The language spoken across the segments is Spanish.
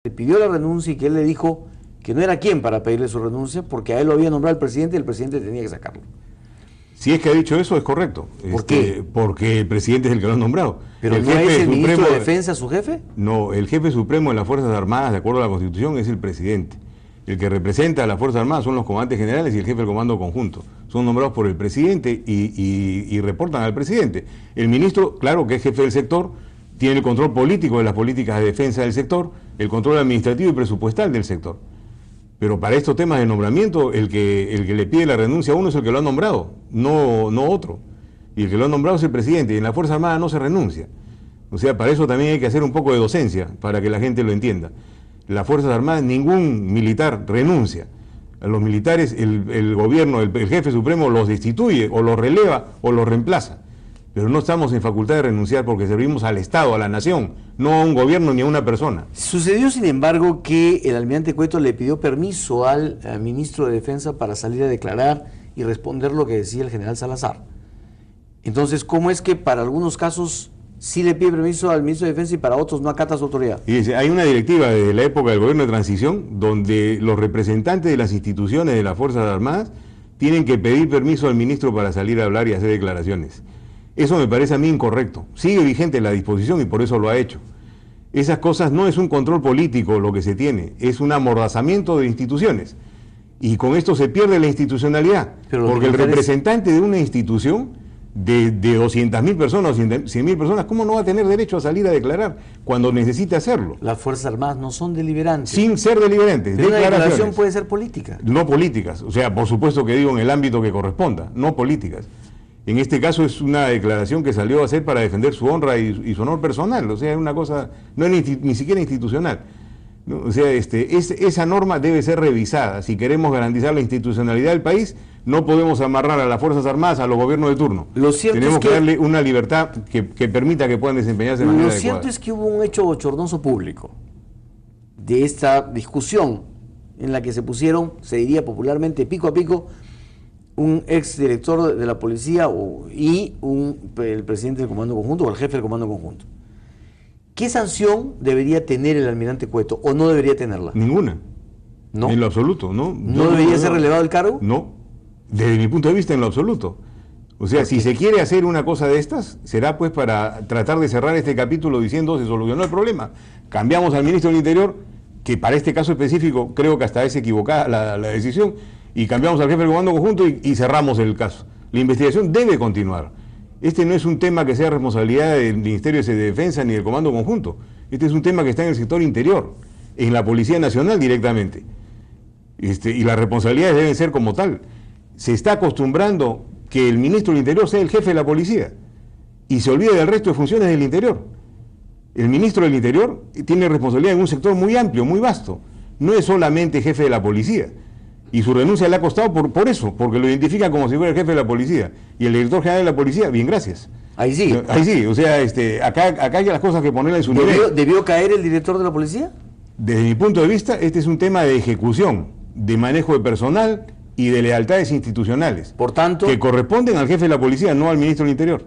le pidió la renuncia y que él le dijo que no era quien para pedirle su renuncia porque a él lo había nombrado el presidente y el presidente tenía que sacarlo. Si es que ha dicho eso, es correcto. ¿Por qué? Porque el presidente es el que lo ha nombrado. ¿Pero no es el ministro de Defensa su jefe? No, el jefe supremo de las Fuerzas Armadas, de acuerdo a la Constitución, es el presidente. El que representa a las Fuerzas Armadas son los comandantes generales y el jefe del comando conjunto. Son nombrados por el presidente y reportan al presidente. El ministro, claro que es jefe del sector, tiene el control político de las políticas de defensa del sector, el control administrativo y presupuestal del sector. Pero para estos temas de nombramiento, el que le pide la renuncia a uno es el que lo ha nombrado, no otro. Y el que lo ha nombrado es el presidente, y en la Fuerza Armada no se renuncia. O sea, para eso también hay que hacer un poco de docencia, para que la gente lo entienda. Las Fuerzas Armadas, ningún militar renuncia. A los militares, el gobierno, el jefe supremo los destituye, o los releva, o los reemplaza. Pero no estamos en facultad de renunciar porque servimos al Estado, a la nación, no a un gobierno ni a una persona. Sucedió, sin embargo, que el almirante Cueto le pidió permiso al ministro de Defensa para salir a declarar y responder lo que decía el general Salazar. Entonces, ¿cómo es que para algunos casos sí le pide permiso al ministro de Defensa y para otros no acata su autoridad? Y dice, hay una directiva desde la época del gobierno de transición donde los representantes de las instituciones de las Fuerzas Armadas tienen que pedir permiso al ministro para salir a hablar y hacer declaraciones. Eso me parece a mí incorrecto. Sigue vigente la disposición y por eso lo ha hecho. Esas cosas no es un control político lo que se tiene, es un amordazamiento de instituciones. Y con esto se pierde la institucionalidad. Porque el representante de una institución de 200.000 personas o 100.000 personas, ¿cómo no va a tener derecho a salir a declarar cuando necesite hacerlo? Las Fuerzas Armadas no son deliberantes. Sin ser deliberantes. Pero una declaración puede ser política. No políticas. O sea, por supuesto que digo en el ámbito que corresponda, no políticas. En este caso es una declaración que salió a hacer para defender su honra y su honor personal, o sea, es una cosa, no es ni siquiera institucional. ¿No? O sea, esa norma debe ser revisada. Si queremos garantizar la institucionalidad del país, no podemos amarrar a las Fuerzas Armadas a los gobiernos de turno. Tenemos que darle una libertad que permita que puedan desempeñarse de manera adecuada. Lo cierto es que hubo un hecho bochornoso público de esta discusión en la que se pusieron, se diría popularmente, pico a pico, un ex director de la policía y el presidente del comando conjunto o el jefe del comando conjunto. ¿Qué sanción debería tener el almirante Cueto o no debería tenerla? Ninguna. ¿No? En lo absoluto, ¿no? ¿No debería ser relevado el cargo? No, desde mi punto de vista en lo absoluto. O sea, si se quiere hacer una cosa de estas, será pues para tratar de cerrar este capítulo diciendo se solucionó el problema. Cambiamos al ministro del Interior, que para este caso específico creo que hasta es equivocada la decisión, y cambiamos al jefe del comando conjunto y cerramos el caso. La investigación debe continuar. Este no es un tema que sea responsabilidad del Ministerio de Defensa ni del comando conjunto. Este es un tema que está en el sector interior, en la Policía Nacional directamente. Y las responsabilidades deben ser como tal. Se está acostumbrando que el ministro del Interior sea el jefe de la policía y se olvida del resto de funciones del Interior. El ministro del Interior tiene responsabilidad en un sector muy amplio, muy vasto. No es solamente jefe de la policía. Y su renuncia le ha costado por eso, porque lo identifica como si fuera el jefe de la policía. Y el director general de la policía, bien, gracias. Ahí sí. Ahí sí, o sea, acá hay las cosas que ponerla en su nivel. ¿Debió caer el director de la policía? Desde mi punto de vista, este es un tema de ejecución, de manejo de personal y de lealtades institucionales. Por tanto, que corresponden al jefe de la policía, no al ministro del Interior.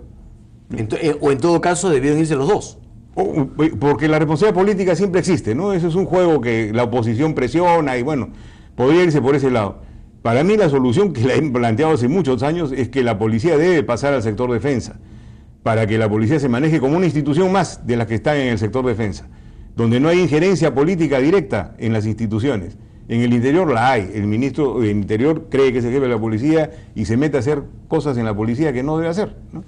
O en todo caso, debieron irse los dos. Porque la responsabilidad política siempre existe, ¿no? Eso es un juego que la oposición presiona y bueno, podría irse por ese lado. Para mí la solución que la he planteado hace muchos años es que la policía debe pasar al sector defensa, para que la policía se maneje como una institución más de las que están en el sector defensa, donde no hay injerencia política directa en las instituciones. En el Interior la hay. El ministro del Interior cree que es el jefe de la policía y se mete a hacer cosas en la policía que no debe hacer, ¿no?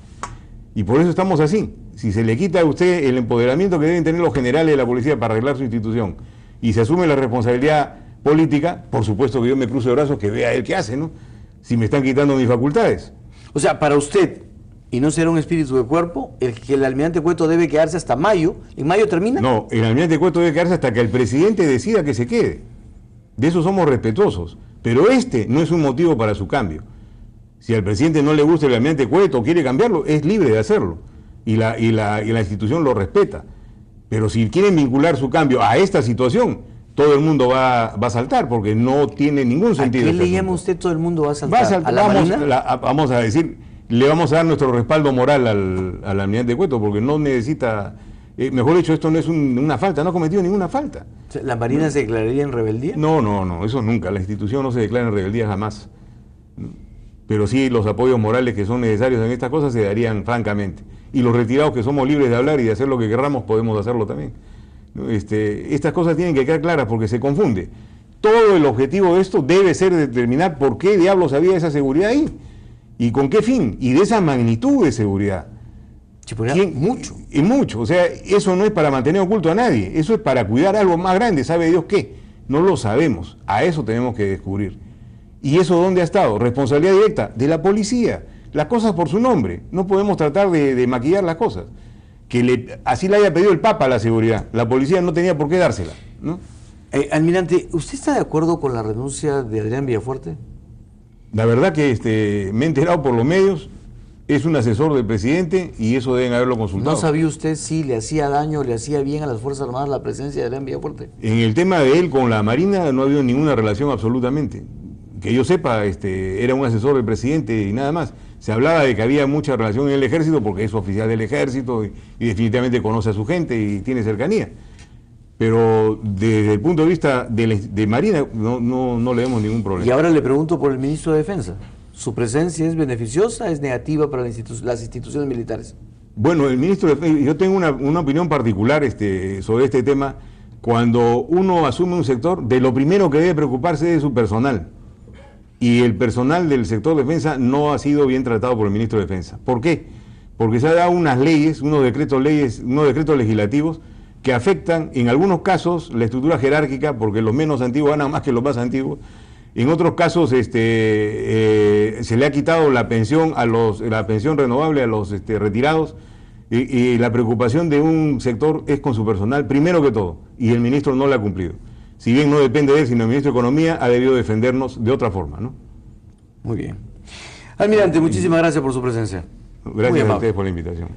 Y por eso estamos así. Si se le quita a usted el empoderamiento que deben tener los generales de la policía para arreglar su institución y se asume la responsabilidad política, por supuesto que yo me cruzo de brazos que vea él qué hace, ¿no? Si me están quitando mis facultades. O sea, para usted, y no será un espíritu de cuerpo, el almirante Cueto debe quedarse hasta mayo. ¿En mayo termina? No, el almirante Cueto debe quedarse hasta que el presidente decida que se quede. De eso somos respetuosos. Pero este no es un motivo para su cambio. Si al presidente no le gusta el almirante Cueto o quiere cambiarlo, es libre de hacerlo. Y la institución lo respeta. Pero si quieren vincular su cambio a esta situación, todo el mundo va a saltar, porque no tiene ningún sentido. ¿A qué le llama usted todo el mundo va a saltar? ¿A la Marina? Vamos a decir, le vamos a dar nuestro respaldo moral al almirante Cueto, porque no necesita Mejor dicho, esto no es una falta, no ha cometido ninguna falta. ¿La Marina se declararía en rebeldía? No, eso nunca. La institución no se declara en rebeldía jamás. Pero sí los apoyos morales que son necesarios en estas cosas se darían francamente. Y los retirados que somos libres de hablar y de hacer lo que querramos, podemos hacerlo también. Estas cosas tienen que quedar claras porque se confunde. Todo el objetivo de esto debe ser determinar por qué diablos había esa seguridad ahí y con qué fin, y de esa magnitud de seguridad. Mucho. Y mucho, o sea, eso no es para mantener oculto a nadie, eso es para cuidar algo más grande, ¿sabe Dios qué? No lo sabemos, a eso tenemos que descubrir. ¿Y eso dónde ha estado? Responsabilidad directa de la policía, las cosas por su nombre, no podemos tratar de maquillar las cosas. Así le haya pedido el Papa a la seguridad, la policía no tenía por qué dársela, ¿no? Almirante, ¿usted está de acuerdo con la renuncia de Adrián Villafuerte? La verdad que me he enterado por los medios, es un asesor del presidente y eso deben haberlo consultado. ¿No sabía usted si le hacía daño, le hacía bien a las Fuerzas Armadas la presencia de Adrián Villafuerte? En el tema de él con la Marina no ha habido ninguna relación absolutamente. Que yo sepa, era un asesor del presidente y nada más. Se hablaba de que había mucha relación en el ejército porque es oficial del ejército y definitivamente conoce a su gente y tiene cercanía. Pero desde el punto de vista de Marina no le vemos ningún problema. Y ahora le pregunto por el ministro de Defensa. ¿Su presencia es beneficiosa, es negativa para las instituciones militares? Bueno, el ministro de Defensa, yo tengo una opinión particular sobre este tema. Cuando uno asume un sector, de lo primero que debe preocuparse es de su personal. Y el personal del sector de defensa no ha sido bien tratado por el ministro de Defensa. ¿Por qué? Porque se han dado unas leyes, unos decretos legislativos que afectan en algunos casos la estructura jerárquica, porque los menos antiguos ganan más que los más antiguos. En otros casos se le ha quitado la pensión renovable a los retirados, y la preocupación de un sector es con su personal, primero que todo, y el ministro no la ha cumplido. Si bien no depende de él, sino el ministro de Economía ha debido defendernos de otra forma, ¿no? Muy bien. Almirante, muchísimas gracias por su presencia. Gracias a ustedes por la invitación.